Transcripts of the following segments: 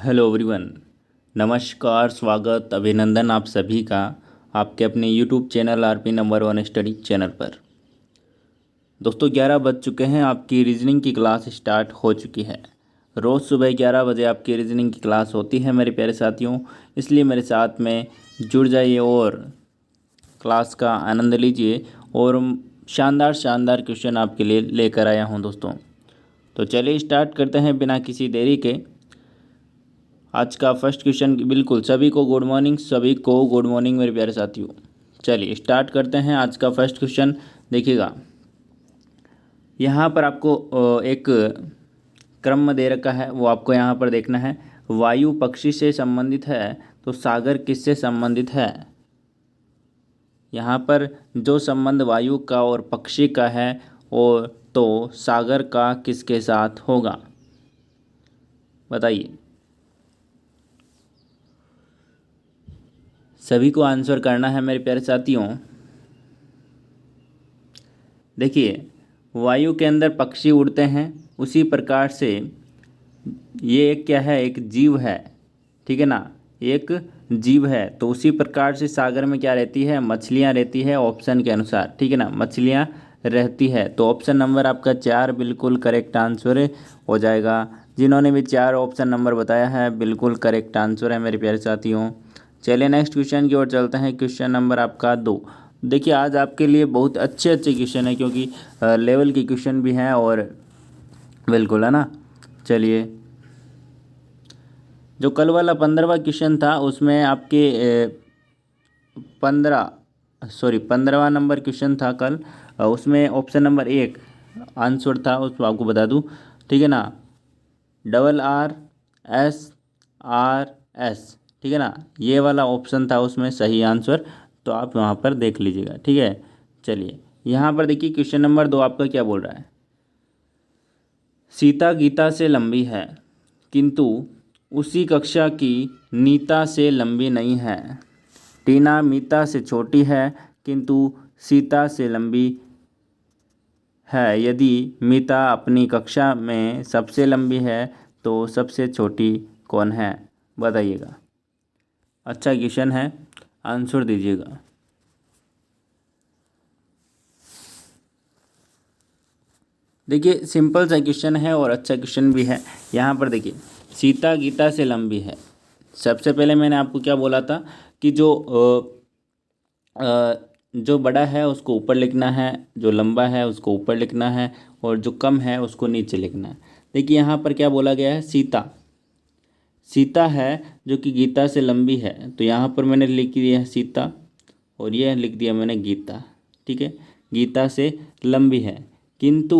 Hello everyone. नमस्कार, स्वागत, अभिनंदन आप सभी का आपके अपने YouTube channel RP number one study channel पर। दोस्तों 11 बज चुके हैं, आपकी रीजनिंग की क्लास स्टार्ट हो चुकी है। रोज़ सुबह 11 बजे आपकी रीजनिंग की क्लास होती है मेरे प्यारे साथियों, इसलिए मेरे साथ में जुड़ जाइए और क्लास का आनंद लीजिए। और शानदार शानदार क्वेश्चन आपके लिए लेकर आया हूँ दोस्तों। तो चलिए स्टार्ट करते हैं बिना किसी देरी के। आज का फर्स्ट क्वेश्चन, बिल्कुल सभी को गुड मॉर्निंग, सभी को गुड मॉर्निंग मेरे प्यारे साथियों। चलिए स्टार्ट करते हैं आज का फर्स्ट क्वेश्चन। देखिएगा, यहाँ पर आपको एक क्रम दे रखा है, वो आपको यहाँ पर देखना है। वायु पक्षी से संबंधित है तो सागर किससे संबंधित है? यहाँ पर जो संबंध वायु का और पक्षी का है और तो सागर का किसके साथ होगा, बताइए। सभी को आंसर करना है मेरे प्यारे साथियों। देखिए, वायु के अंदर पक्षी उड़ते हैं, उसी प्रकार से ये एक क्या है, एक जीव है, ठीक है ना, एक जीव है। तो उसी प्रकार से सागर में क्या रहती है, मछलियाँ रहती है ऑप्शन के अनुसार, ठीक है ना, मछलियाँ रहती है। तो ऑप्शन नंबर आपका 4 बिल्कुल करेक्ट आंसर हो जाएगा। जिन्होंने भी 4 ऑप्शन नंबर बताया है बिल्कुल करेक्ट आंसर है मेरे प्यारे साथियों। चलिए नेक्स्ट क्वेश्चन की ओर चलते हैं। क्वेश्चन नंबर आपका 2। देखिए, आज आपके लिए बहुत अच्छे अच्छे क्वेश्चन है, क्योंकि लेवल के क्वेश्चन भी हैं और बिल्कुल है ना। चलिए, जो कल वाला 15वां क्वेश्चन था उसमें आपके 15वां नंबर क्वेश्चन था कल, उसमें ऑप्शन नंबर 1 आंसर था, उसको आपको बता दूं, ठीक है ना, RRS, ठीक है ना, ये वाला ऑप्शन था उसमें सही आंसर। तो आप वहाँ पर देख लीजिएगा, ठीक है। चलिए यहाँ पर देखिए, क्वेश्चन नंबर 2 आपका क्या बोल रहा है। सीता गीता से लंबी है किंतु उसी कक्षा की नीता से लंबी नहीं है। टीना मीता से छोटी है किंतु सीता से लंबी है। यदि मीता अपनी कक्षा में सबसे लंबी है तो सबसे छोटी कौन है, बताइएगा। अच्छा क्वेश्चन है, आंसर दीजिएगा। देखिए, सिंपल सा क्वेश्चन है और अच्छा क्वेश्चन भी है। यहाँ पर देखिए, सीता गीता से लंबी है। सबसे पहले मैंने आपको क्या बोला था कि जो बड़ा है उसको ऊपर लिखना है, जो लंबा है उसको ऊपर लिखना है, और जो कम है उसको नीचे लिखना है। देखिए यहाँ पर क्या बोला गया है, सीता सीता है जो कि गीता से लंबी है। तो यहाँ पर मैंने लिख दिया है सीता, और यह लिख दिया मैंने गीता, ठीक है। गीता से लंबी है किंतु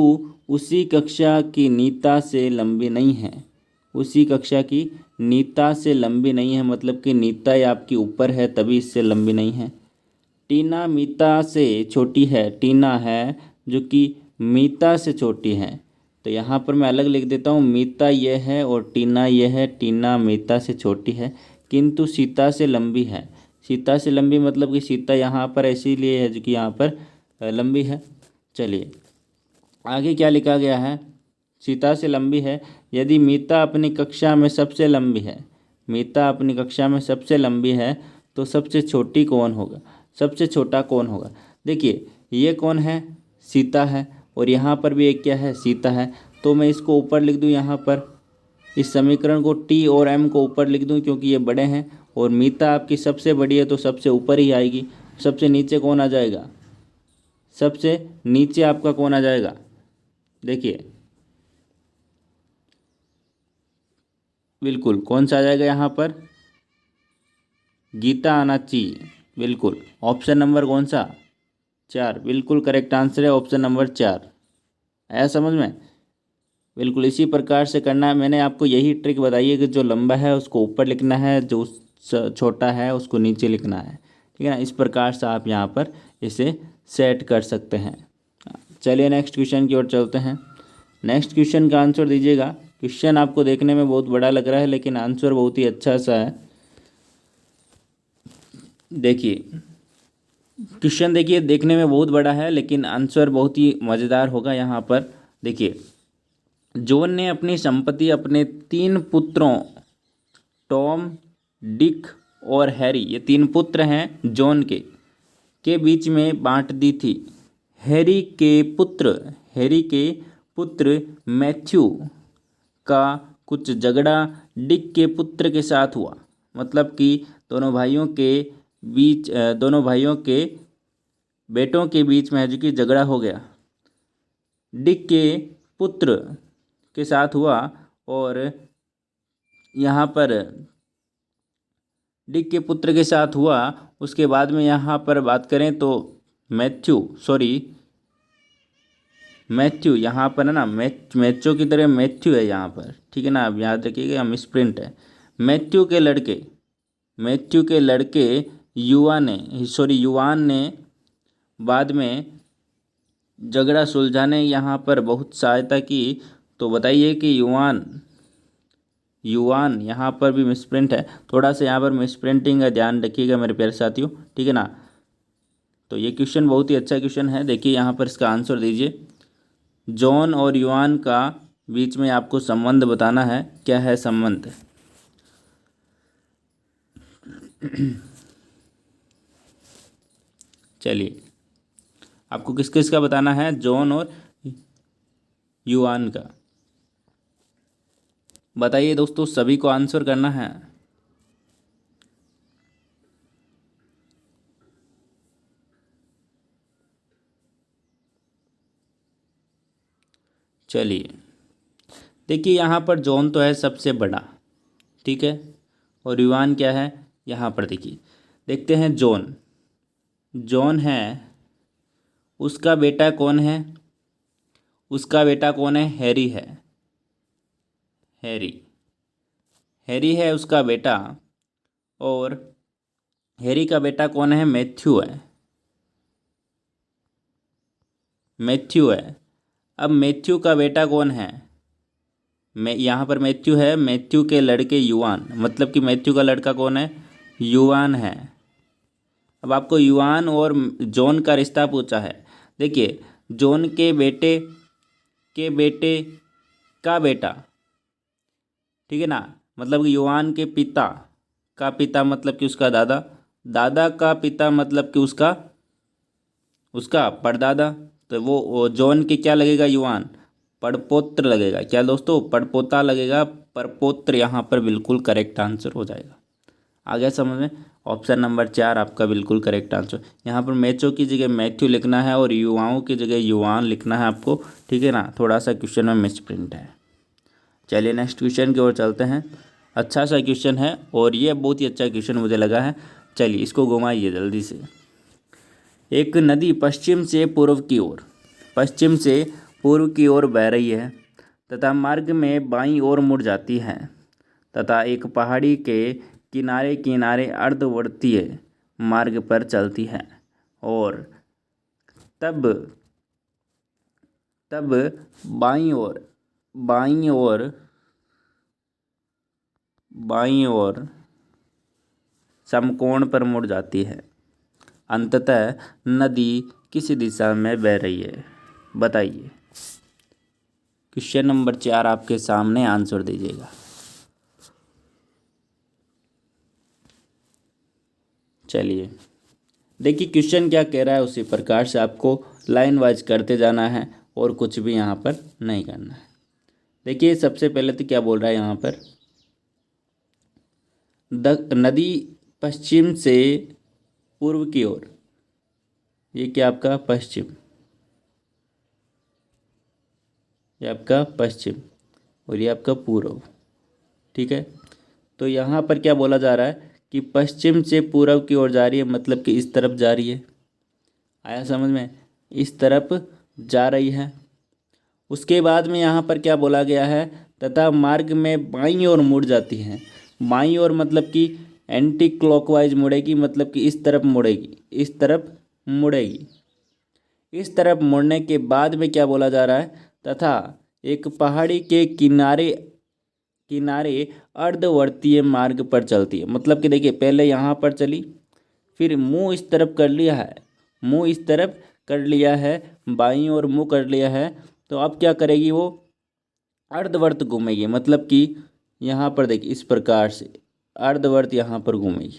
उसी कक्षा की नीता से लंबी नहीं है। उसी कक्षा की नीता से लंबी नहीं है, मतलब कि नीता या आपकी ऊपर है तभी इससे लंबी नहीं है। टीना मीता से छोटी है, टीना है जो कि मीता से छोटी है। तो यहाँ पर मैं अलग लिख देता हूँ, मीता ये है और टीना ये है। टीना मीता से छोटी है किंतु सीता से लंबी है। सीता से लंबी मतलब कि सीता यहाँ पर इसीलिए है जो कि यहाँ पर लंबी है। चलिए आगे क्या लिखा गया है, सीता से लंबी है। यदि मीता अपनी कक्षा में सबसे लंबी है, मीता अपनी कक्षा में सबसे लंबी है तो सबसे छोटी कौन होगा, सबसे छोटा कौन होगा। देखिए ये कौन है, सीता है, और यहाँ पर भी एक क्या है, सीता है। तो मैं इसको ऊपर लिख दूँ, यहाँ पर इस समीकरण को टी और एम को ऊपर लिख दूँ क्योंकि ये बड़े हैं, और मीता आपकी सबसे बड़ी है तो सबसे ऊपर ही आएगी। सबसे नीचे कौन आ जाएगा, सबसे नीचे आपका कौन आ जाएगा, देखिए बिल्कुल कौन सा आ जाएगा, यहाँ पर गीता आना चाहिए। बिल्कुल ऑप्शन नंबर कौन सा, 4, बिल्कुल करेक्ट आंसर है ऑप्शन नंबर 4। आया समझ में। बिल्कुल इसी प्रकार से करना है। मैंने आपको यही ट्रिक बताई है कि जो लंबा है उसको ऊपर लिखना है, जो छोटा है उसको नीचे लिखना है, ठीक है ना। इस प्रकार से आप यहाँ पर इसे सेट कर सकते हैं। चलिए नेक्स्ट क्वेश्चन की ओर चलते हैं। नेक्स्ट क्वेश्चन का आंसर दीजिएगा। क्वेश्चन आपको देखने में बहुत बड़ा लग रहा है लेकिन आंसर बहुत ही अच्छा सा है। देखिए क्वेश्चन, देखिए देखने में बहुत बड़ा है लेकिन आंसर बहुत ही मज़ेदार होगा। यहाँ पर देखिए, जॉन ने अपनी संपत्ति अपने 3 पुत्रों टॉम, डिक और हैरी, ये 3 पुत्र हैं जॉन के बीच में बांट दी थी। हैरी के पुत्र मैथ्यू का कुछ झगड़ा डिक के पुत्र के साथ हुआ। मतलब कि दोनों भाइयों के बेटों के बीच में है जो कि झगड़ा हो गया, डिक के पुत्र के साथ हुआ। और यहाँ पर डिक के पुत्र के साथ हुआ, उसके बाद में यहाँ पर बात करें तो मैथ्यू यहाँ पर है ना, मैथ्यू की तरह मैथ्यू है यहाँ पर, ठीक है ना। अब याद रखिएगा, मिसप्रिंट है। मैथ्यू के लड़के युवान ने बाद में झगड़ा सुलझाने यहाँ पर बहुत सहायता की। तो बताइए कि युवान यहाँ पर भी मिसप्रिंट है, थोड़ा सा यहाँ पर मिसप्रिंटिंग का ध्यान रखिएगा मेरे प्यारे साथियों, ठीक है ना। तो ये क्वेश्चन बहुत ही अच्छा क्वेश्चन है। देखिए यहाँ पर इसका आंसर दीजिए। जॉन और युवान का बीच में आपको संबंध बताना है, क्या है संबंध। चलिए, आपको किस किस का बताना है, जॉन और युवान का। बताइए दोस्तों, सभी को आंसर करना है। चलिए, देखिए यहाँ पर जॉन तो है सबसे बड़ा, ठीक है, और युवान क्या है यहाँ पर। देखिए, देखते हैं जॉन है, उसका बेटा कौन है, हैरी है। हैरी है उसका बेटा, और हैरी का बेटा कौन है, मैथ्यू है। अब मैथ्यू का बेटा कौन है, यहाँ पर मैथ्यू है, मैथ्यू के लड़के युवान, मतलब कि मैथ्यू का लड़का कौन है, युवान है। अब आपको युवान और जॉन का रिश्ता पूछा है। देखिए, जॉन के बेटे का बेटा, ठीक है ना, मतलब कि युवान के पिता का पिता, मतलब कि उसका दादा का पिता, मतलब कि उसका परदादा। तो वो जॉन के क्या लगेगा, युवान, पड़पोत्र लगेगा। क्या दोस्तों, पड़पोता लगेगा, परपोत्र यहाँ पर बिल्कुल करेक्ट आंसर हो जाएगा। आ गया समझ में। ऑप्शन नंबर 4 आपका बिल्कुल करेक्ट आंसर। यहाँ पर मैचों की जगह मैथ्यू लिखना है और युवाओं की जगह युवान लिखना है आपको, ठीक है ना। थोड़ा सा क्वेश्चन में मिसप्रिंट है। चलिए नेक्स्ट क्वेश्चन की ओर चलते हैं। अच्छा सा क्वेश्चन है और ये बहुत ही अच्छा क्वेश्चन मुझे लगा है। चलिए इसको घुमाइए जल्दी से। एक नदी पश्चिम से पूर्व की ओर बह रही है तथा मार्ग में बाईं ओर मुड़ जाती है तथा एक पहाड़ी के किनारे किनारे अर्धवर्तीय मार्ग पर चलती है। और तब बाईं ओर समकोण पर मुड़ जाती है। अंततः नदी किस दिशा में बह रही है, बताइए। क्वेश्चन नंबर 4 आपके सामने, आंसर दीजिएगा। चलिए देखिए क्वेश्चन क्या कह रहा है, उसी प्रकार से आपको लाइन वाइज करते जाना है और कुछ भी यहाँ पर नहीं करना है। देखिए सबसे पहले तो क्या बोल रहा है यहाँ पर, नदी पश्चिम से पूर्व की ओर, ये क्या आपका पश्चिम, ये आपका पश्चिम और ये आपका पूर्व, ठीक है। तो यहाँ पर क्या बोला जा रहा है कि पश्चिम से पूर्व की ओर जा रही है, मतलब कि इस तरफ जा रही है। आया समझ में, इस तरफ जा रही है। उसके बाद में यहाँ पर क्या बोला गया है, तथा मार्ग में बाईं ओर मुड़ जाती है। बाईं ओर मतलब कि एंटी क्लॉकवाइज मुड़ेगी, मतलब कि इस तरफ मुड़ेगी, इस तरफ मुड़ेगी। इस तरफ मुड़ने के बाद में क्या बोला जा रहा है, तथा एक पहाड़ी के किनारे अर्धवर्तीय मार्ग पर चलती है। मतलब कि देखिए पहले यहाँ पर चली, फिर मुंह इस तरफ कर लिया है, बाईं ओर मुंह कर लिया है। तो अब क्या करेगी, वो अर्धवर्त घूमेगी, मतलब कि यहाँ पर देखिए इस प्रकार से अर्धवर्त यहाँ पर घूमेगी।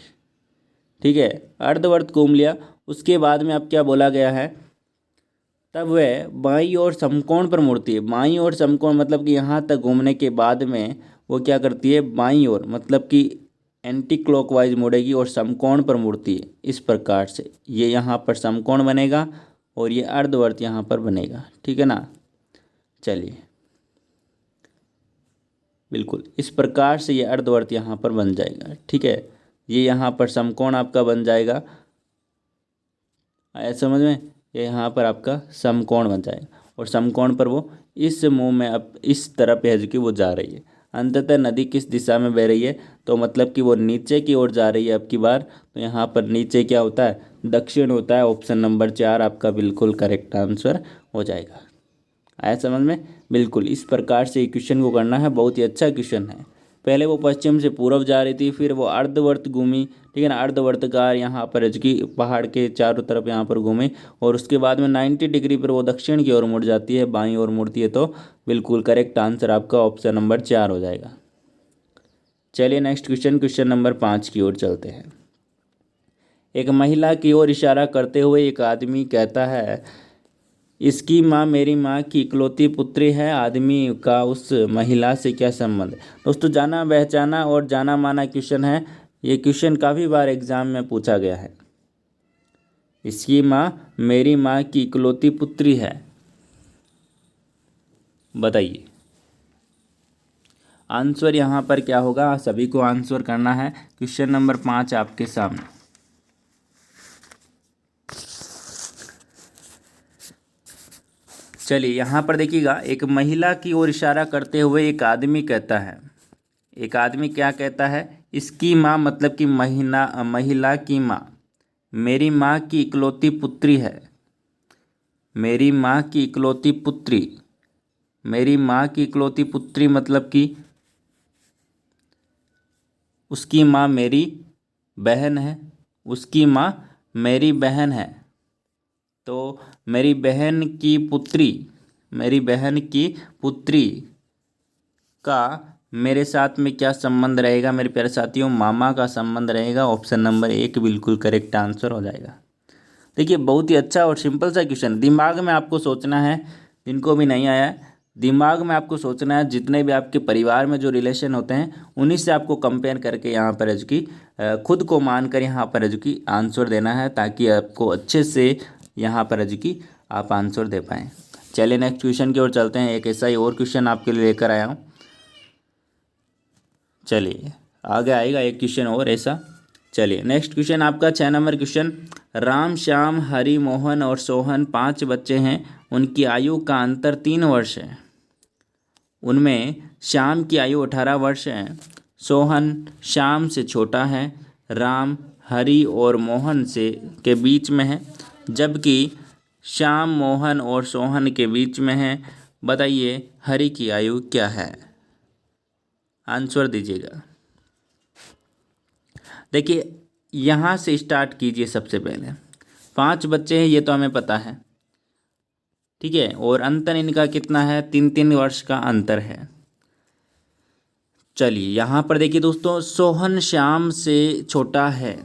ठीक है, अर्धवर्त घूम लिया, उसके बाद में अब क्या बोला गया है, तब वह बाईं ओर समकोण पर मुड़ती है। बाईं ओर समकोण मतलब कि यहाँ तक घूमने के बाद में वो क्या करती है, बाईं ओर मतलब कि एंटी क्लॉकवाइज मुड़ेगी और समकोण पर मुड़ती है। इस प्रकार से ये यहाँ पर समकोण बनेगा और ये अर्धवर्त यहाँ पर बनेगा। ठीक है ना, चलिए बिल्कुल इस प्रकार से ये अर्धवर्त यहाँ पर बन जाएगा। ठीक है, ये यहाँ पर समकोण आपका बन जाएगा, आया समझ में, ये यहाँ पर आपका समकोण बन जाएगा और समकोण पर वो इस मुंह में अब इस तरफ है कि वो जा रही है। अंततः नदी किस दिशा में बह रही है, तो मतलब कि वो नीचे की ओर जा रही है अब की बार। तो यहाँ पर नीचे क्या होता है, दक्षिण होता है। ऑप्शन नंबर 4 आपका बिल्कुल करेक्ट आंसर हो जाएगा। आया समझ में, बिल्कुल इस प्रकार से क्वेश्चन को करना है। बहुत ही अच्छा क्वेश्चन है। पहले वो पश्चिम से पूर्व जा रही थी, फिर वो अर्धवर्त घूमी, ठीक है ना, अर्धवर्तकार यहाँ पर की पहाड़ के चारों तरफ यहाँ पर घूमी और उसके बाद में 90 डिग्री पर वो दक्षिण की ओर मुड़ जाती है, बाईं ओर मुड़ती है। तो बिल्कुल करेक्ट आंसर आपका ऑप्शन नंबर 4 हो जाएगा। चलिए नेक्स्ट क्वेश्चन, क्वेश्चन नंबर 5 की ओर चलते हैं। एक महिला की ओर इशारा करते हुए एक आदमी कहता है, इसकी माँ मेरी माँ की इकलौती पुत्री है। आदमी का उस महिला से क्या संबंध है। दोस्तों जाना पहचाना और जाना माना क्वेश्चन है। ये क्वेश्चन काफ़ी बार एग्जाम में पूछा गया है। इसकी माँ मेरी माँ की इकलौती पुत्री है, बताइए आंसर यहाँ पर क्या होगा। सभी को आंसर करना है। क्वेश्चन नंबर 5 आपके सामने। चलिए यहाँ पर देखिएगा, एक महिला की ओर इशारा करते हुए एक आदमी कहता है, एक आदमी क्या कहता है, इसकी माँ मतलब कि महिला की माँ मेरी माँ की इकलौती पुत्री है। मेरी माँ की इकलौती पुत्री, मेरी माँ की इकलौती पुत्री मतलब कि उसकी माँ मेरी बहन है, उसकी माँ मेरी बहन है। तो मेरी बहन की पुत्री, मेरी बहन की पुत्री का मेरे साथ में क्या संबंध रहेगा मेरे प्यारे साथियों, मामा का संबंध रहेगा। ऑप्शन नंबर 1 बिल्कुल करेक्ट आंसर हो जाएगा। देखिए बहुत ही अच्छा और सिंपल सा क्वेश्चन, दिमाग में आपको सोचना है। जिनको भी नहीं आया है दिमाग में आपको सोचना है, जितने भी आपके परिवार में जो रिलेशन होते हैं उन्हीं से आपको कंपेयर करके यहाँ पर एजुकी खुद को मानकर यहाँ पर एजुकी आंसर देना है, ताकि आपको अच्छे से यहाँ पर एजुकी आप आंसर दे पाएँ। चलिए नेक्स्ट क्वेश्चन की ओर चलते हैं। एक ऐसा ही और क्वेश्चन आपके लिए लेकर आया हूँ। चलिए आगे आएगा एक क्वेश्चन और ऐसा। चलिए नेक्स्ट क्वेश्चन आपका 6 नंबर क्वेश्चन। राम, श्याम, हरि, मोहन और सोहन 5 बच्चे हैं। उनकी आयु का अंतर 3 वर्ष है। उनमें श्याम की आयु 18 वर्ष है। सोहन श्याम से छोटा है। राम हरि और मोहन से के बीच में है, जबकि श्याम मोहन और सोहन के बीच में है। बताइए हरि की आयु क्या है, आंसर दीजिएगा। देखिए यहाँ से स्टार्ट कीजिए। सबसे पहले 5 बच्चे हैं ये तो हमें पता है, ठीक है, और अंतर इनका कितना है, 3-3 वर्ष का अंतर है। चलिए यहाँ पर देखिए दोस्तों, सोहन श्याम से छोटा है,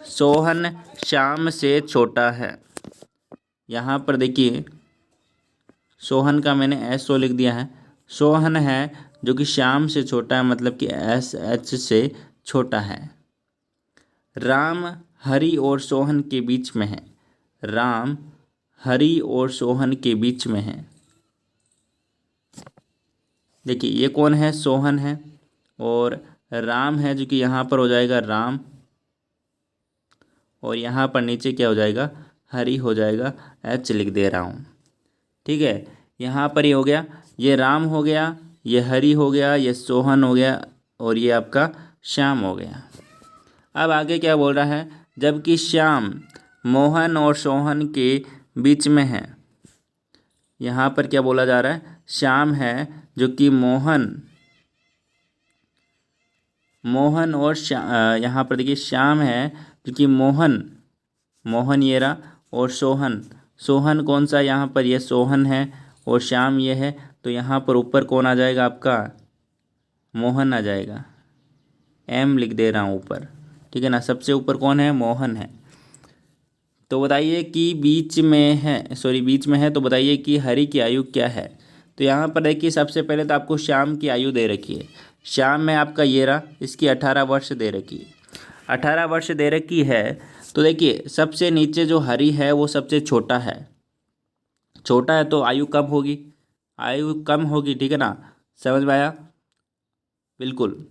सोहन श्याम से छोटा है। यहाँ पर देखिए सोहन का मैंने SO लिख दिया है। सोहन है जो कि श्याम से छोटा है, मतलब कि SH से छोटा है। राम हरि और सोहन के बीच में है। राम हरि और सोहन के बीच में है। देखिए ये कौन है, सोहन है, और राम है जो कि यहाँ पर हो जाएगा राम, और यहाँ पर नीचे क्या हो जाएगा, हरि हो जाएगा। H लिख दे रहा हूँ, ठीक है। यहाँ पर ये हो गया, ये राम हो गया, ये हरि हो गया, ये सोहन हो गया, और ये आपका श्याम हो गया। अब आगे क्या बोल रहा है, जबकि श्याम मोहन और सोहन के बीच में है। यहाँ पर क्या बोला जा रहा है, श्याम है जो कि मोहन और यहाँ पर देखिए श्याम है जो कि मोहन ये रहा, और सोहन कौन सा, यहाँ पर ये सोहन है और श्याम ये है। तो यहाँ पर ऊपर कौन आ जाएगा, आपका मोहन आ जाएगा। एम लिख दे रहा हूँ ऊपर, ठीक है ना। सबसे ऊपर कौन है, मोहन है। तो बताइए कि बीच में है तो बताइए कि हरि की आयु क्या है। तो यहाँ पर देखिए सबसे पहले तो आपको श्याम की आयु दे रखी है। श्याम में आपका ये रहा, इसकी 18 वर्ष दे रखी है, 18 वर्ष दे रखी है। तो देखिए सबसे नीचे जो हरि है वो सबसे छोटा है, छोटा है तो आयु कम होगी, आयु कम होगी, ठीक है ना। समझ में आया, बिल्कुल।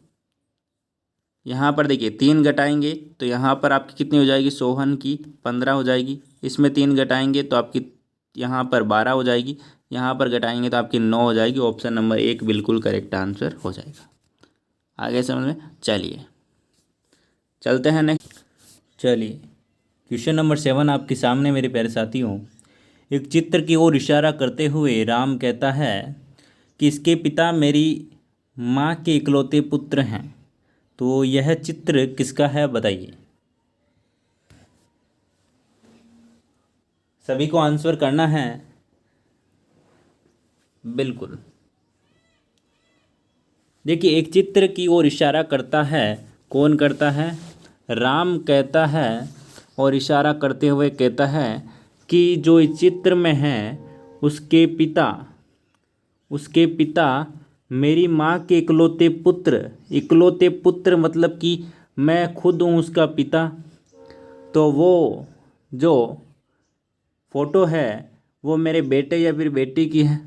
यहाँ पर देखिए 3 घटाएंगे तो यहाँ पर आपकी कितनी हो जाएगी, सोहन की 15 हो जाएगी। इसमें 3 घटाएंगे तो आपकी यहाँ पर 12 हो जाएगी, यहाँ पर घटाएंगे तो आपकी 9 हो जाएगी। ऑप्शन नंबर 1 बिल्कुल करेक्ट आंसर हो जाएगा। आगे समझ में, चलिए चलते हैं नेक्स्ट। चलिए क्वेश्चन नंबर 7 आपके सामने मेरे प्यारे साथियों। एक चित्र की ओर इशारा करते हुए राम कहता है कि इसके पिता मेरी माँ के इकलौते पुत्र हैं। तो यह चित्र किसका है बताइए। सभी को आंसर करना है, बिल्कुल। देखिए एक चित्र की ओर इशारा करता है, कौन करता है, राम कहता है और इशारा करते हुए कहता है कि जो इस चित्र में है उसके पिता मेरी माँ के इकलौते पुत्र मतलब कि मैं खुद हूँ उसका पिता। तो वो जो फोटो है वो मेरे बेटे या फिर बेटी की है,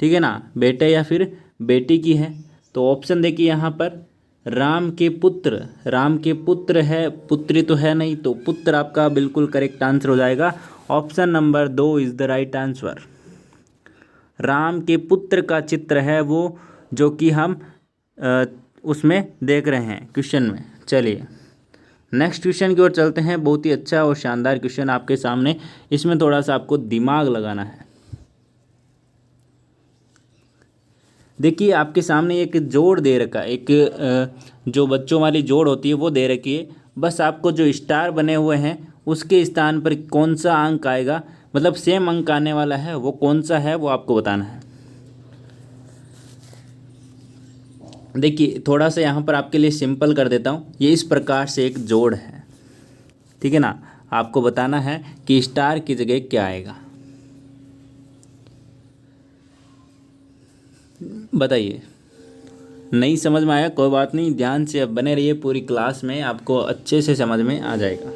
ठीक है ना, बेटे या फिर बेटी की है। तो ऑप्शन देखिए यहाँ पर राम के पुत्र है, पुत्री तो है नहीं, तो पुत्र आपका बिल्कुल करेक्ट आंसर हो जाएगा। Option number 2 is the right answer. Ram के पुत्र का चित्र है वो जो कि हम उसमें देख रहे हैं क्वेश्चन में। चलिए नेक्स्ट क्वेश्चन की ओर चलते हैं। बहुत ही अच्छा और शानदार क्वेश्चन आपके सामने, इसमें थोड़ा सा आपको दिमाग लगाना है। देखिए आपके सामने एक जोड़ दे रखा है, एक जो बच्चों वाली जोड़ होती है वो दे रखी है। बस आपको जो स्टार बने हुए हैं उसके स्थान पर कौन सा अंक आएगा, मतलब सेम अंक आने वाला है, वो कौन सा है वो आपको बताना है। देखिए थोड़ा सा यहाँ पर आपके लिए सिंपल कर देता हूँ। ये इस प्रकार से एक जोड़ है, ठीक है ना। आपको बताना है कि स्टार की जगह क्या आएगा, बताइए। नहीं समझ में आया कोई बात नहीं, ध्यान से अब बने रहिए पूरी क्लास में, आपको अच्छे से समझ में आ जाएगा।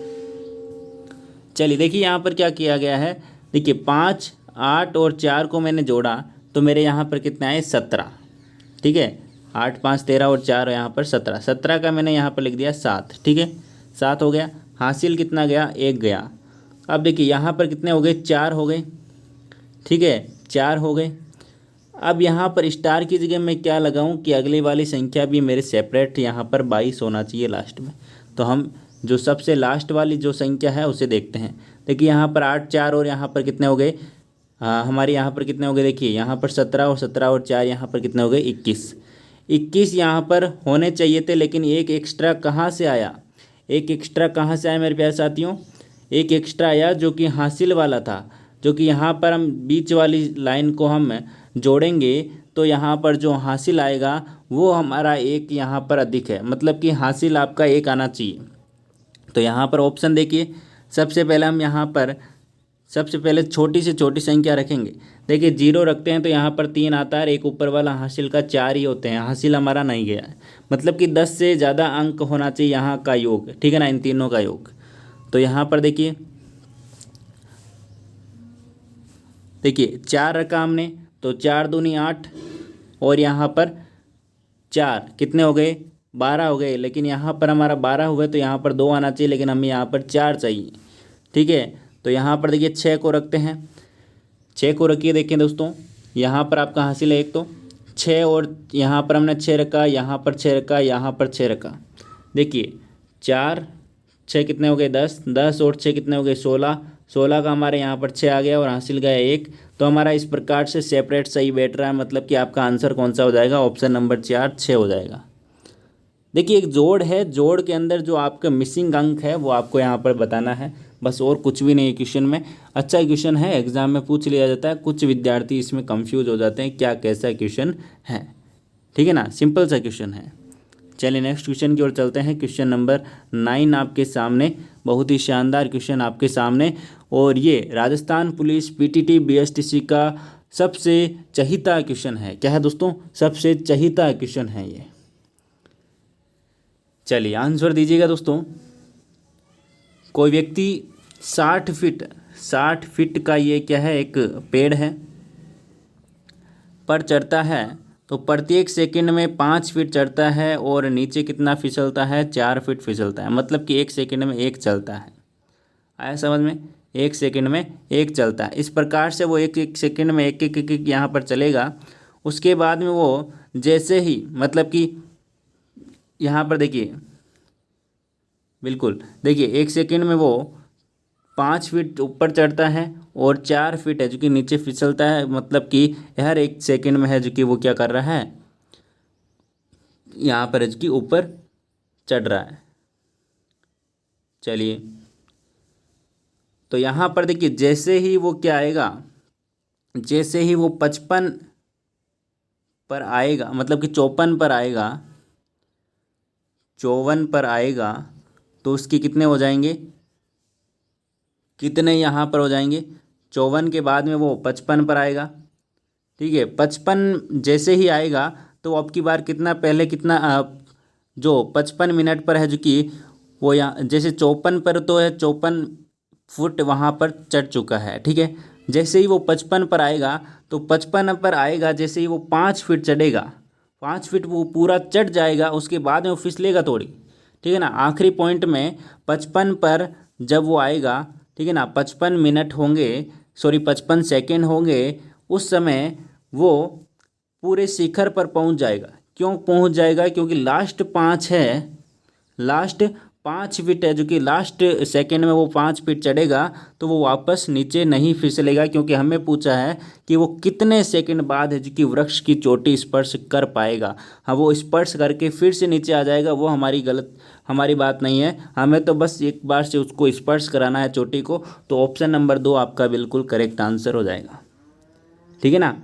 चलिए देखिए यहाँ पर क्या किया गया है। देखिए 5, 8 और 4 को मैंने जोड़ा तो मेरे यहाँ पर कितना है, 17, ठीक है। 8, 5, 13 और 4 यहाँ पर 17, 17 का मैंने यहाँ पर लिख दिया 7, ठीक है। 7 हो गया। हासिल कितना गया, 1 गया। अब देखिए यहाँ पर कितने हो गए, 4 हो गए, ठीक है, 4 हो गए। अब यहाँ पर स्टार की जगह मैं क्या लगाऊं कि अगली वाली संख्या भी मेरे सेपरेट यहाँ पर 22 होना चाहिए लास्ट में। तो हम जो सबसे लास्ट वाली जो संख्या है उसे देखते हैं। देखिए यहाँ पर 8, 4 और यहाँ पर कितने हो गए, हमारे यहाँ पर कितने हो गए, देखिए यहाँ पर 17 और 17 और 4 यहाँ पर कितने हो गए, 21। 21 यहाँ पर होने चाहिए थे, लेकिन एक एक्स्ट्रा कहाँ से आया, मेरे प्यारे साथियों, एक एक्स्ट्रा आया जो कि हासिल वाला था। जो कि यहाँ पर हम बीच वाली लाइन को हम जोड़ेंगे तो यहाँ पर जो हासिल आएगा वो हमारा 1 यहाँ पर अधिक है, मतलब कि हासिल आपका 1 आना चाहिए। तो यहाँ पर ऑप्शन देखिए, सबसे पहले हम यहाँ पर सबसे पहले छोटी से छोटी संख्या रखेंगे। देखिए 0 रखते हैं तो यहाँ पर 3 आता है, एक ऊपर वाला हासिल का 4 ही होते हैं, हासिल हमारा नहीं गया है, मतलब कि 10 से ज़्यादा अंक होना चाहिए यहाँ का योग, ठीक है ना, इन तीनों का योग। तो यहाँ पर देखिए 4 रखा हमने तो 4 दूनी 8 और यहाँ पर 4 कितने हो गए, 12 हो गए। लेकिन यहाँ पर हमारा 12 हुए तो यहाँ पर 2 आना चाहिए, लेकिन हमें यहाँ पर 4 चाहिए, ठीक है। तो यहाँ पर देखिए 6 को रखते हैं, 6 को रखिए। देखिए दोस्तों यहाँ पर आपका हासिल है 1, तो 6 और यहाँ पर हमने 6 रखा, यहाँ पर 6 रखा, यहाँ पर 6 रखा। देखिए 4, 6 कितने हो गए, 10, 10 और 6 कितने हो गए, 16, 16 का हमारे यहाँ पर 6 आ गया और हासिल गया 1। तो हमारा इस प्रकार से सेपरेट सही बैठ रहा है, मतलब कि आपका आंसर कौन सा हो जाएगा, ऑप्शन नंबर 4 6 हो जाएगा। देखिए एक जोड़ है, जोड़ के अंदर जो आपका मिसिंग अंक है वो आपको यहाँ पर बताना है, बस और कुछ भी नहीं है क्वेश्चन में। अच्छा क्वेश्चन है, एग्जाम में पूछ लिया जाता है, कुछ विद्यार्थी इसमें कंफ्यूज हो जाते हैं क्या कैसा क्वेश्चन है, ठीक है ना, सिंपल सा क्वेश्चन है। चलिए नेक्स्ट क्वेश्चन की ओर चलते हैं। क्वेश्चन नंबर 9 आपके सामने, बहुत ही शानदार क्वेश्चन आपके सामने। और ये राजस्थान पुलिस पीटीटी बीएसटीसी का सबसे चहीता क्वेश्चन है। क्या है दोस्तों? सबसे चहीता क्वेश्चन है ये। चलिए आंसर दीजिएगा दोस्तों। कोई व्यक्ति 60 फीट का ये क्या है, एक पेड़ है, पर चढ़ता है तो प्रत्येक सेकंड में 5 फीट चढ़ता है और नीचे कितना फिसलता है? 4 फीट फिसलता है। मतलब कि 1 सेकंड में 1 चलता है। आया समझ में? 1 सेकंड में 1 चलता है। इस प्रकार से वो एक सेकंड में एक यहाँ पर चलेगा। उसके बाद में वो जैसे ही, मतलब कि यहाँ पर देखिए, बिल्कुल देखिए, 1 सेकंड में वो 5 फीट ऊपर चढ़ता है और 4 फीट है जो कि नीचे फिसलता है। मतलब कि हर 1 सेकंड में है जो कि वो क्या कर रहा है, यहाँ पर है जो कि ऊपर चढ़ रहा है। चलिए, तो यहाँ पर देखिए, जैसे ही वो क्या आएगा, जैसे ही वो 55 पर आएगा, मतलब कि 54 पर आएगा, 54 पर आएगा, तो उसके कितने हो जाएंगे, कितने यहाँ पर हो जाएंगे? 54 के बाद में वो 55 पर आएगा। ठीक है, 55 जैसे ही आएगा तो अब की बार कितना, पहले कितना, जो 55 मिनट पर है जो कि वो यहाँ जैसे 54 पर तो है, 54 फुट वहाँ पर चढ़ चुका है। ठीक है, जैसे ही वो 55 पर आएगा तो 55 पर आएगा, जैसे ही वो 5 फीट चढ़ेगा, 5 फीट वो पूरा चढ़ जाएगा, उसके बाद में वो फिसलेगा थोड़ी। ठीक है ना, आखिरी पॉइंट में 55 पर जब वो आएगा, ठीक है ना, 55 मिनट होंगे, सॉरी 55 सेकेंड होंगे, उस समय वो पूरे शिखर पर पहुंच जाएगा। क्यों पहुंच जाएगा? क्योंकि लास्ट 5 है, लास्ट 5 फीट है जो कि लास्ट सेकेंड में वो 5 फीट चढ़ेगा, तो वो वापस नीचे नहीं फिसलेगा। क्योंकि हमें पूछा है कि वो कितने सेकंड बाद है जो कि वृक्ष की चोटी स्पर्श कर पाएगा। हाँ, वो स्पर्श करके फिर से नीचे आ जाएगा, वो हमारी बात नहीं है। हमें तो बस एक बार से उसको स्पर्श कराना है चोटी को। तो ऑप्शन नंबर 2 आपका बिल्कुल करेक्ट आंसर हो जाएगा। ठीक है ना,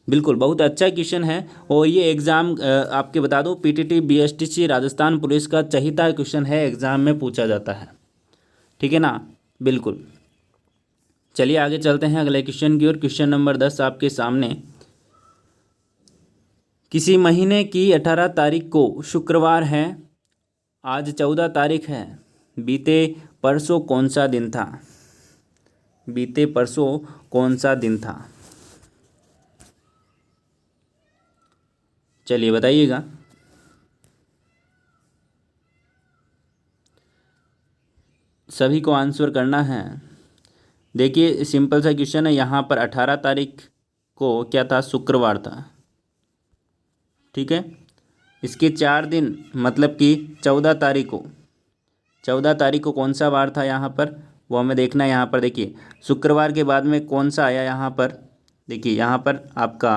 बिल्कुल बहुत अच्छा क्वेश्चन है। और ये एग्ज़ाम आपके बता दूं, पीटीटी बीएसटीसी राजस्थान पुलिस का चहीता क्वेश्चन है, एग्ज़ाम में पूछा जाता है। ठीक है ना, बिल्कुल। चलिए आगे चलते हैं अगले क्वेश्चन की ओर। क्वेश्चन नंबर 10 आपके सामने। किसी महीने की 18 तारीख को शुक्रवार है, आज 14 तारीख है, बीते परसों कौन सा दिन था? बीते परसों कौन सा दिन था? चलिए बताइएगा। सभी को आंसर करना है। देखिए सिंपल सा क्वेश्चन है। यहाँ पर 18 तारीख को क्या था? शुक्रवार था। ठीक है, इसके 4 दिन, मतलब कि 14 तारीख को, 14 तारीख को कौन सा वार था यहाँ पर, वो हमें देखना है। यहाँ पर देखिए, शुक्रवार के बाद में कौन सा आया यहाँ पर? देखिए यहाँ पर आपका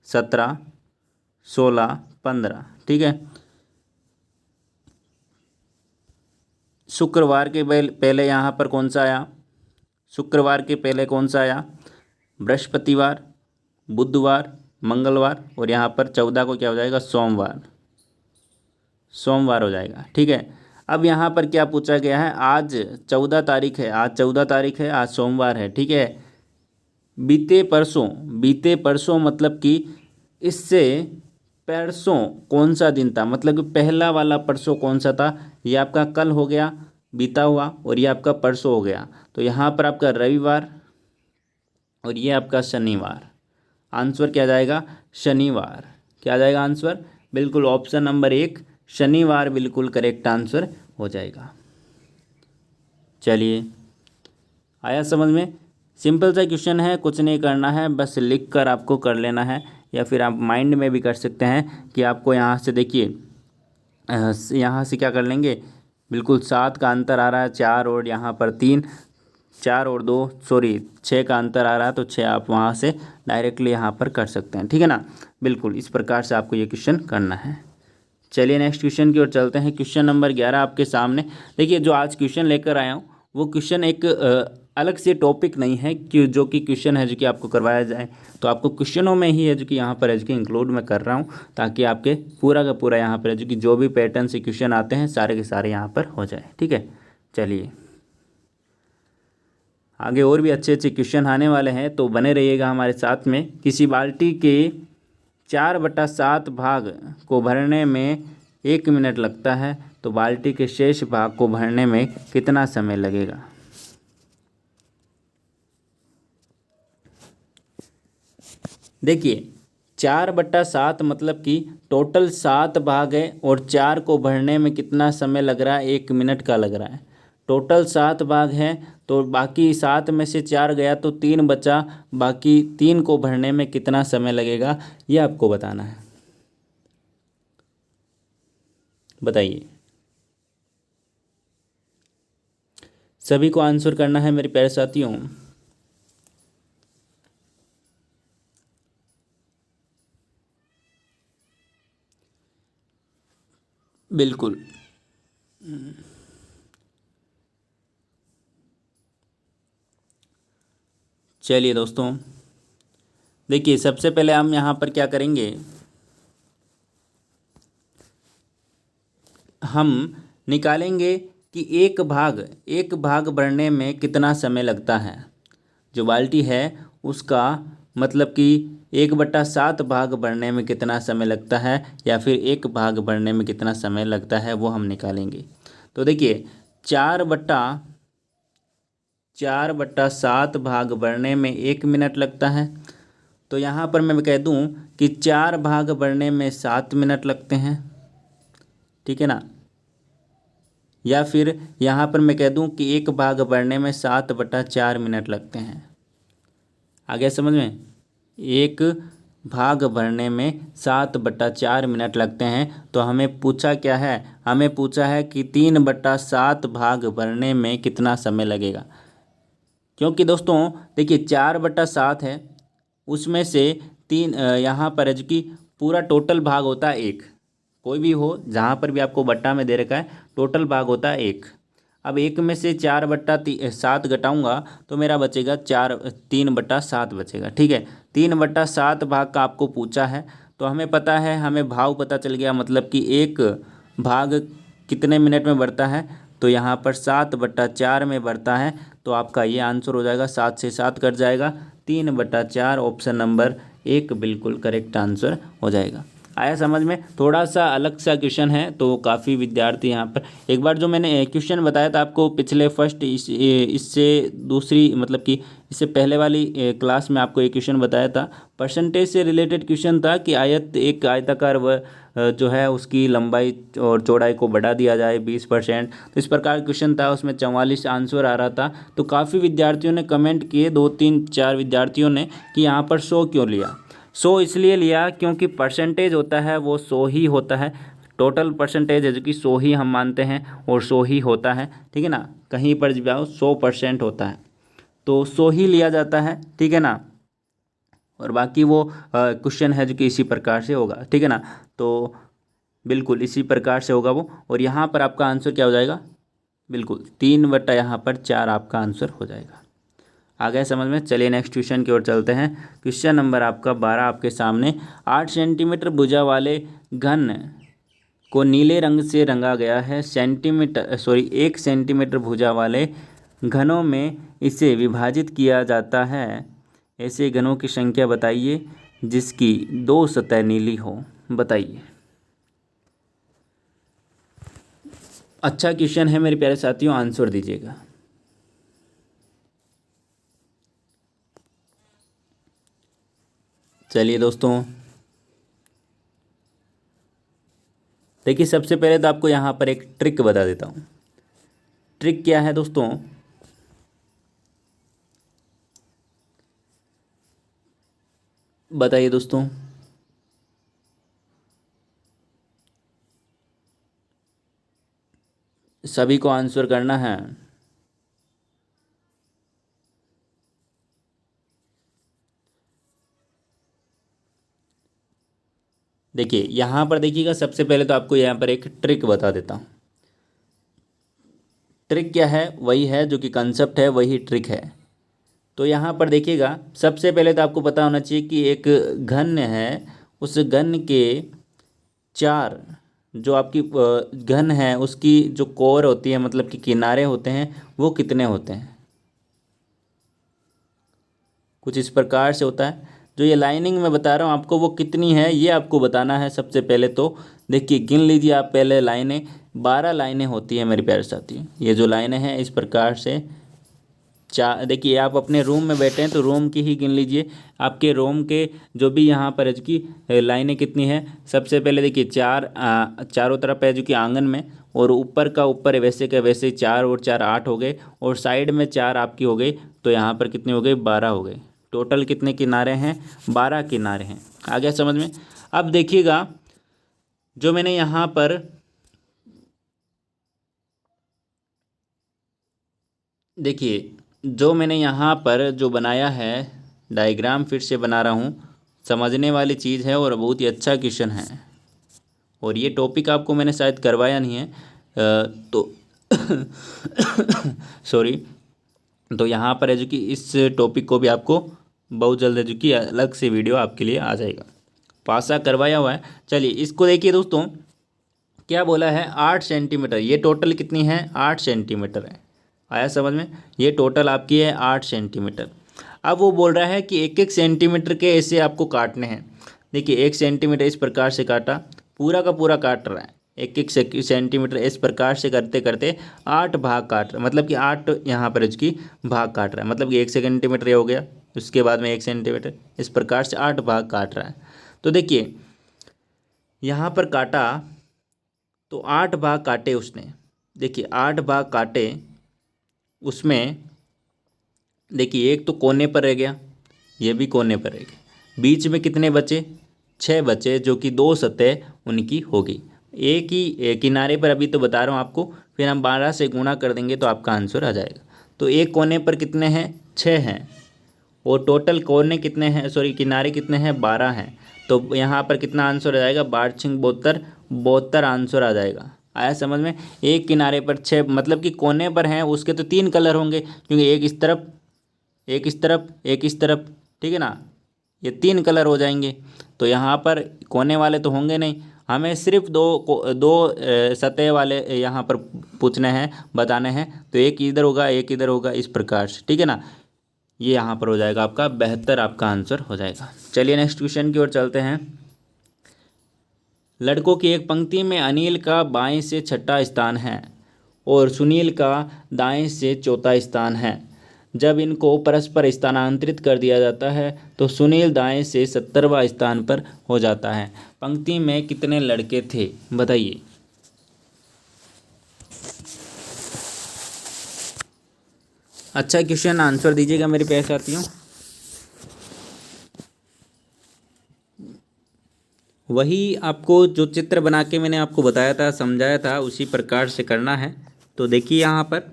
17, 16, 15। ठीक है, शुक्रवार के पहले यहाँ पर कौन सा आया? शुक्रवार के पहले कौन सा आया? बृहस्पतिवार, बुधवार, मंगलवार, और यहाँ पर 14 को क्या हो जाएगा? सोमवार, सोमवार हो जाएगा। ठीक है, अब यहाँ पर क्या पूछा गया है? आज 14 तारीख है, आज 14 तारीख है, आज सोमवार है। ठीक है, बीते परसों, बीते परसों मतलब कि इससे परसों कौन सा दिन था? मतलब कि पहला वाला परसों कौन सा था? ये आपका कल हो गया बीता हुआ, और ये आपका परसों हो गया। तो यहाँ पर आपका रविवार और ये आपका शनिवार। आंसर क्या जाएगा? शनिवार। क्या जाएगा आंसर? बिल्कुल ऑप्शन नंबर 1 शनिवार बिल्कुल करेक्ट आंसर हो जाएगा। चलिए, आया समझ में? सिंपल सा क्वेश्चन है, कुछ नहीं करना है, बस लिख कर आपको कर लेना है, या फिर आप माइंड में भी कर सकते हैं कि आपको यहाँ से देखिए, यहाँ से क्या कर लेंगे, बिल्कुल 7 का अंतर आ रहा है, 4 और यहाँ पर 3, 4 और 2 सॉरी 6 का अंतर आ रहा है, तो 6 आप वहाँ से डायरेक्टली यहाँ पर कर सकते हैं। ठीक है ना, बिल्कुल इस प्रकार से आपको ये क्वेश्चन करना है। चलिए नेक्स्ट क्वेश्चन की ओर चलते हैं। क्वेश्चन नंबर 11 आपके सामने। देखिए जो आज क्वेश्चन लेकर आया हूँ वो क्वेश्चन एक अलग से टॉपिक नहीं है कि जो कि क्वेश्चन है जो कि आपको करवाया जाए, तो आपको क्वेश्चनों में ही है जो कि यहाँ पर है जो कि इंक्लूड मैं कर रहा हूँ, ताकि आपके पूरा का पूरा यहाँ पर है जो भी पैटर्न से क्वेश्चन आते हैं सारे के सारे यहाँ पर हो जाए। ठीक है, चलिए आगे और भी अच्छे अच्छे क्वेश्चन आने वाले हैं, तो बने रहिएगा हमारे साथ में। किसी बाल्टी के 4/7 भाग को भरने में 1 मिनट लगता है, तो बाल्टी के शेष भाग को भरने में कितना समय लगेगा। देखिए 4/7 मतलब कि टोटल 7 भाग है, और 4 को भरने में कितना समय लग रहा है, 1 मिनट का लग रहा है। टोटल 7 भाग हैं, तो बाकी 7 में से 4 गया तो 3 बचा, बाकी 3 को भरने में कितना समय लगेगा ये आपको बताना है। बताइए, सभी को आंसर करना है मेरे प्यारे साथियों। बिल्कुल, चलिए दोस्तों, देखिए सबसे पहले हम यहाँ पर क्या करेंगे, हम निकालेंगे कि एक भाग भरने में कितना समय लगता है। जो बाल्टी है उसका मतलब कि 1/7 भाग भरने में कितना समय लगता है, या फिर एक भाग भरने में कितना समय लगता है, वो हम निकालेंगे। तो देखिए 4/7 भाग भरने में 1 मिनट लगता है, तो यहाँ पर मैं कह दूँ कि 4 भाग भरने में 7 मिनट लगते हैं। ठीक है ना, या फिर यहाँ पर मैं कह दूँ कि एक भाग भरने में 7/4 मिनट लगते हैं। आ गया समझ में, एक भाग भरने में 7/4 मिनट लगते हैं। तो हमें पूछा क्या है, हमें पूछा है कि 3/7 भाग भरने में कितना समय लगेगा। क्योंकि दोस्तों देखिए 4/7 है, उसमें से तीन यहाँ पर है जो कि पूरा टोटल भाग होता है एक, कोई भी हो जहाँ पर भी आपको बट्टा में दे रखा है टोटल भाग होता है एक। अब एक में से 4/7 घटाऊंगा तो मेरा बचेगा 3/7 बचेगा। ठीक है, 3/7 भाग का आपको पूछा है, तो हमें पता है, हमें भाव पता चल गया, मतलब कि एक भाग कितने मिनट में बढ़ता है, तो यहाँ पर 7/4 में बढ़ता है। तो आपका ये आंसर हो जाएगा, 7 से 7 कट जाएगा, 3/4 ऑप्शन नंबर 1 बिल्कुल करेक्ट आंसर हो जाएगा। आया समझ में, थोड़ा सा अलग सा क्वेश्चन है, तो काफ़ी विद्यार्थी यहाँ पर, एक बार जो मैंने क्वेश्चन बताया था आपको पिछले फर्स्ट इससे दूसरी मतलब कि इससे पहले वाली क्लास में आपको एक क्वेश्चन बताया था, परसेंटेज से रिलेटेड क्वेश्चन था कि एक आयताकार व जो है उसकी लंबाई और चौड़ाई को बढ़ा दिया जाए 20%। तो इस प्रकार क्वेश्चन था, उसमें 44 आंसर आ रहा था। तो काफ़ी विद्यार्थियों ने कमेंट किए, 2 3 4 विद्यार्थियों ने, कि यहाँ पर 100 क्यों लिया। 100 इसलिए लिया क्योंकि परसेंटेज होता है वो 100 ही होता है, टोटल परसेंटेज है जो कि 100 ही हम मानते हैं, और 100 ही होता है। ठीक है ना, कहीं पर जाओ 100% होता है, तो 100 ही लिया जाता है। ठीक है ना, और बाकी वो क्वेश्चन है जो कि इसी प्रकार से होगा। ठीक है ना, तो बिल्कुल इसी प्रकार से होगा वो, और यहाँ पर आपका आंसर क्या हो जाएगा, बिल्कुल 3/4 आपका आंसर हो जाएगा। आ गया समझ में। चलिए नेक्स्ट क्वेश्चन की ओर चलते हैं। क्वेश्चन नंबर आपका 12 आपके सामने, 8 सेंटीमीटर भुजा वाले घन को नीले रंग से रंगा गया है। 1 सेंटीमीटर भुजा वाले घनों में इसे विभाजित किया जाता है। ऐसे घनों की संख्या बताइए जिसकी 2 सतह नीली हो। बताइए। अच्छा क्वेश्चन है मेरे प्यारे साथियों, आंसर दीजिएगा। चलिए दोस्तों, देखिए सबसे पहले तो आपको यहाँ पर एक ट्रिक बता देता हूँ। ट्रिक क्या है दोस्तों, बताइए दोस्तों। सभी को आंसर करना है। देखिए यहाँ पर देखिएगा, सबसे पहले तो आपको यहाँ पर एक ट्रिक बता देता हूँ। ट्रिक क्या है, वही है जो कि कंसेप्ट है, वही ट्रिक है। तो यहाँ पर देखिएगा, सबसे पहले तो आपको पता होना चाहिए कि एक घन है, उस घन के चार जो आपकी घन है उसकी जो कोर होती है, मतलब कि किनारे होते हैं, वो कितने होते हैं। कुछ इस प्रकार से होता है। जो ये लाइनिंग मैं बता रहा हूँ आपको, वो कितनी है ये आपको बताना है। सबसे पहले तो देखिए, गिन लीजिए आप पहले लाइनें। 12 लाइनें होती है मेरे प्यारे साथियों। ये जो लाइनें हैं इस प्रकार से देखिए, आप अपने रूम में बैठे हैं तो रूम की ही गिन लीजिए। आपके रूम के जो भी यहाँ पर है कि लाइनें कितनी है। सबसे पहले देखिए, चारों तरफ है जो कि आंगन में, और ऊपर का ऊपर है वैसे का वैसे, 4 और 4 8 हो गए, और साइड में 4 आपकी हो गई। तो यहाँ पर कितने हो गए, 12 हो गए। टोटल कितने किनारे हैं, 12 किनारे हैं। आ गया समझ में। अब देखिएगा, जो मैंने यहाँ पर देखिए, जो मैंने यहाँ पर जो बनाया है डायग्राम, फिर से बना रहा हूँ। समझने वाली चीज़ है और बहुत ही अच्छा क्वेश्चन है। और ये टॉपिक आपको मैंने शायद करवाया नहीं है, तो सॉरी। तो यहाँ पर है जो कि इस टॉपिक को भी आपको बहुत जल्द है जो कि अलग से वीडियो आपके लिए आ जाएगा। पासा करवाया हुआ है। चलिए इसको देखिए दोस्तों, क्या बोला है, 8 सेंटीमीटर। ये टोटल कितनी है, 8 सेंटीमीटर है। आया समझ में। ये टोटल आपकी है 8 सेंटीमीटर। अब वो बोल रहा है कि 1 1 सेंटीमीटर के ऐसे आपको काटने हैं। देखिए, 1 सेंटीमीटर इस प्रकार से काटा, पूरा का पूरा काट रहा है। 1 1 सेंटीमीटर इस प्रकार से करते करते 8 भाग काट रहा है, मतलब कि 8 यहाँ पर इसकी भाग काट रहा है, मतलब कि 1 सेंटीमीटर ये हो गया, उसके बाद में 1 सेंटीमीटर, इस प्रकार से 8 भाग काट रहा है। तो देखिए, यहाँ पर काटा तो 8 भाग काटे उसने। देखिए 8 भाग काटे, उसमें देखिए एक तो कोने पर रह गया, ये भी कोने पर रह गया। बीच में कितने बचे, 6 बचे, जो कि 2 सतह उनकी होगी। एक ही किनारे पर अभी तो बता रहा हूँ आपको, फिर हम 12 से गुणा कर देंगे तो आपका आंसर आ जाएगा। तो एक कोने पर कितने हैं, 6 हैं, और टोटल कोने कितने हैं, सॉरी किनारे कितने हैं, 12 हैं। तो यहाँ पर कितना आंसर आ जाएगा, 12 6 72, 72 आंसर आ जाएगा। आया समझ में। एक किनारे पर 6, मतलब कि कोने पर हैं उसके तो 3 कलर होंगे, क्योंकि एक इस तरफ, एक इस तरफ, एक इस तरफ, ठीक है ना। ये 3 कलर हो जाएंगे। तो यहाँ पर कोने वाले तो होंगे नहीं, हमें सिर्फ दो सतह वाले यहाँ पर पूछने हैं, बताने हैं। तो एक इधर होगा, एक इधर होगा, इस प्रकार से, ठीक है ना। ये यहाँ पर हो जाएगा आपका 72, आपका आंसर हो जाएगा। चलिए नेक्स्ट क्वेश्चन की ओर चलते हैं। लड़कों की एक पंक्ति में अनिल का बाएं से छठा स्थान है और सुनील का दाएं से चौथा स्थान है। जब इनको परस्पर स्थानांतरित कर दिया जाता है तो सुनील दाएं से 70वां स्थान पर हो जाता है। पंक्ति में कितने लड़के थे, बताइए। अच्छा क्वेश्चन, आंसर दीजिएगा मेरे प्यारे साथियों। वही आपको जो चित्र बना के मैंने आपको बताया था, समझाया था, उसी प्रकार से करना है। तो देखिए यहाँ पर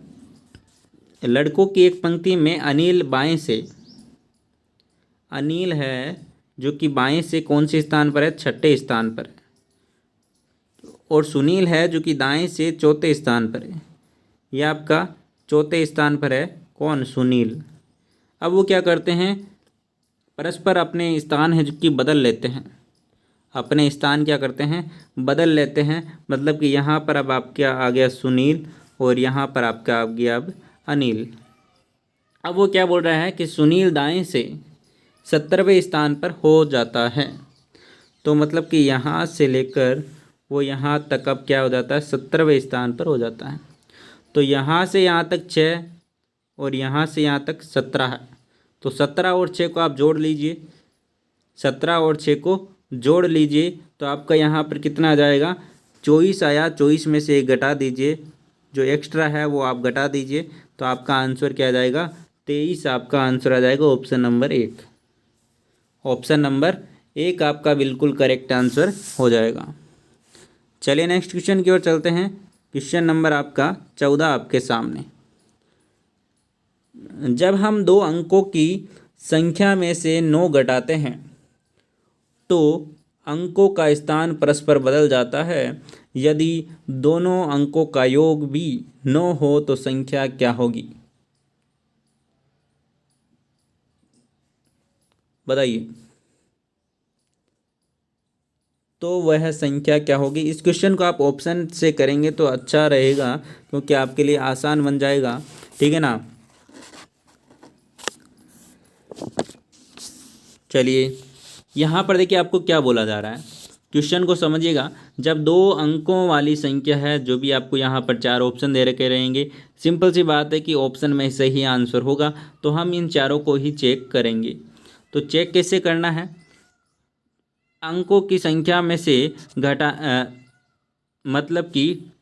लड़कों की एक पंक्ति में अनिल बाएं से, अनिल है जो कि बाएं से कौन से स्थान पर है, छठे स्थान पर है, और सुनील है जो कि दाएं से चौथे स्थान पर है। यह आपका चौथे स्थान पर है, कौन, सुनील। अब वो क्या करते हैं, परस्पर अपने स्थान है जो कि बदल लेते हैं, अपने स्थान क्या करते हैं, बदल लेते हैं। मतलब कि यहाँ पर अब आपका आ गया सुनील और यहाँ पर आपका आ गया अब अनिल। अब वो क्या बोल रहा है कि सुनील दाएं से 70वें स्थान पर हो जाता है। तो मतलब कि यहाँ से लेकर वो यहाँ तक अब क्या हो जाता है, 70वें स्थान पर हो जाता है। तो यहाँ से यहाँ तक 6 और यहाँ से यहाँ तक 17 है। तो 17 और 6 को आप जोड़ लीजिए, 17 और 6 को जोड़ लीजिए तो आपका यहाँ पर कितना आ जाएगा, 24 आया। 24 में से 1 घटा दीजिए, जो एक्स्ट्रा है वो आप घटा दीजिए, तो आपका आंसर क्या आ जाएगा, 23 आपका आंसर आ जाएगा। ऑप्शन नंबर 1, ऑप्शन नंबर 1 आपका बिल्कुल करेक्ट आंसर हो जाएगा। चलिए नेक्स्ट क्वेश्चन की ओर चलते हैं। क्वेश्चन नंबर आपका 14 आपके सामने। जब हम 2 अंकों की संख्या में से 9 घटाते हैं तो अंकों का स्थान परस्पर बदल जाता है। यदि दोनों अंकों का योग भी 9 हो तो संख्या क्या होगी? बताइए। तो वह संख्या क्या होगी? इस क्वेश्चन को आप ऑप्शन से करेंगे तो अच्छा रहेगा, क्योंकि आपके लिए आसान बन जाएगा। ठीक है ना। चलिए, यहाँ पर देखिए आपको क्या बोला जा रहा है, क्वेश्चन को समझिएगा। जब 2 अंकों वाली संख्या है, जो भी आपको यहाँ पर 4 ऑप्शन दे रखे रहेंगे, सिंपल सी बात है कि ऑप्शन में सही आंसर होगा, तो हम इन चारों को ही चेक करेंगे। तो चेक कैसे करना है? अंकों की संख्या में से मतलब कि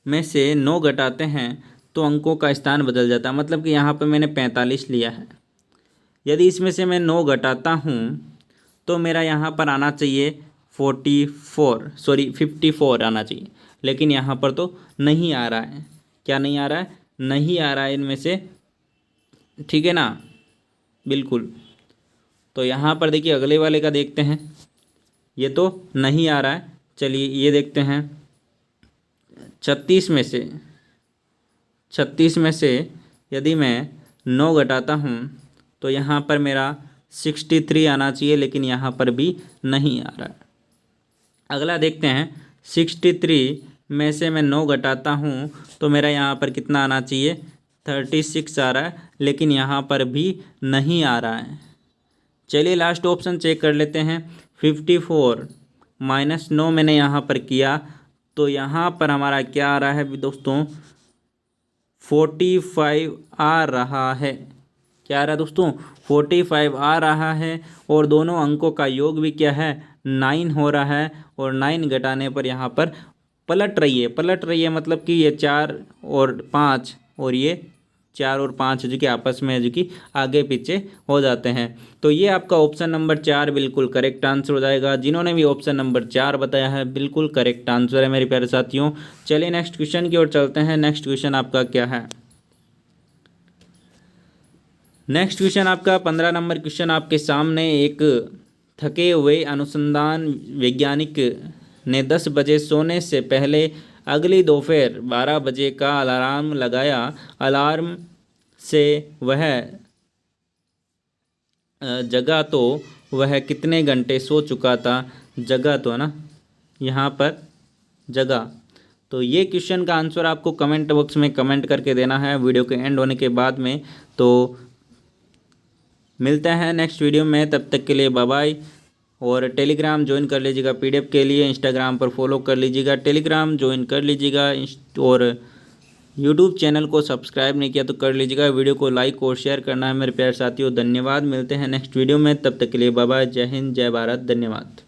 में से 9 घटाते हैं तो अंकों का स्थान बदल जाता है। मतलब कि यहाँ पर मैंने 45 लिया है, यदि इसमें से मैं 9 घटाता हूँ तो मेरा यहाँ पर आना चाहिए 54 आना चाहिए, लेकिन यहाँ पर तो नहीं आ रहा है। क्या नहीं आ रहा है? नहीं आ रहा है इनमें से। ठीक है ना, बिल्कुल। तो यहाँ पर देखिए अगले वाले का देखते हैं, ये तो नहीं आ रहा है। चलिए ये देखते हैं, 36 में से यदि मैं 9 घटाता हूँ तो यहाँ पर मेरा 63 आना चाहिए, लेकिन यहाँ पर भी नहीं आ रहा है। अगला देखते हैं, 63 में से मैं 9 घटाता हूँ तो मेरा यहाँ पर कितना आना चाहिए? 36 आ रहा है, लेकिन यहाँ पर भी नहीं आ रहा है। चलिए लास्ट ऑप्शन चेक कर लेते हैं। 54 माइनस 9 मैंने यहाँ पर किया, तो यहाँ पर हमारा क्या आ रहा है दोस्तों? 45 आ रहा है। क्या आ रहा है दोस्तों? 45 आ रहा है। और दोनों अंकों का योग भी क्या है? 9 हो रहा है। और 9 घटाने पर यहाँ पर पलट रही है, मतलब कि ये 4 और 5 और ये 4 और 5 जो कि आपस में जो कि आगे पीछे हो जाते हैं। तो ये आपका ऑप्शन नंबर 4 बिल्कुल करेक्ट आंसर हो जाएगा। जिन्होंने भी ऑप्शन नंबर 4 बताया है, बिल्कुल करेक्ट आंसर है मेरे प्यारे साथियों। चलिए नेक्स्ट क्वेश्चन की ओर चलते हैं। नेक्स्ट क्वेश्चन आपका क्या है? नेक्स्ट क्वेश्चन आपका 15 नंबर क्वेश्चन आपके सामने। एक थके हुए अनुसंधान वैज्ञानिक ने 10 बजे सोने से पहले अगली दोपहर 12 बजे का अलार्म लगाया। अलार्म से वह जगा तो वह कितने घंटे सो चुका था? जगा तो है ना, यहाँ पर जगा। तो ये क्वेश्चन का आंसर आपको कमेंट बॉक्स में कमेंट करके देना है वीडियो के एंड होने के बाद में। तो मिलते हैं नेक्स्ट वीडियो में, तब तक के लिए बाय बाय। और टेलीग्राम ज्वाइन कर लीजिएगा पीडीएफ के लिए, इंस्टाग्राम पर फॉलो कर लीजिएगा, टेलीग्राम ज्वाइन कर लीजिएगा, और यूट्यूब चैनल को सब्सक्राइब नहीं किया तो कर लीजिएगा। वीडियो को लाइक और शेयर करना है मेरे प्यारे साथियों। धन्यवाद। मिलते हैं नेक्स्ट वीडियो में, तब तक के लिए बाय बाय। जय हिंद, जय भारत, धन्यवाद।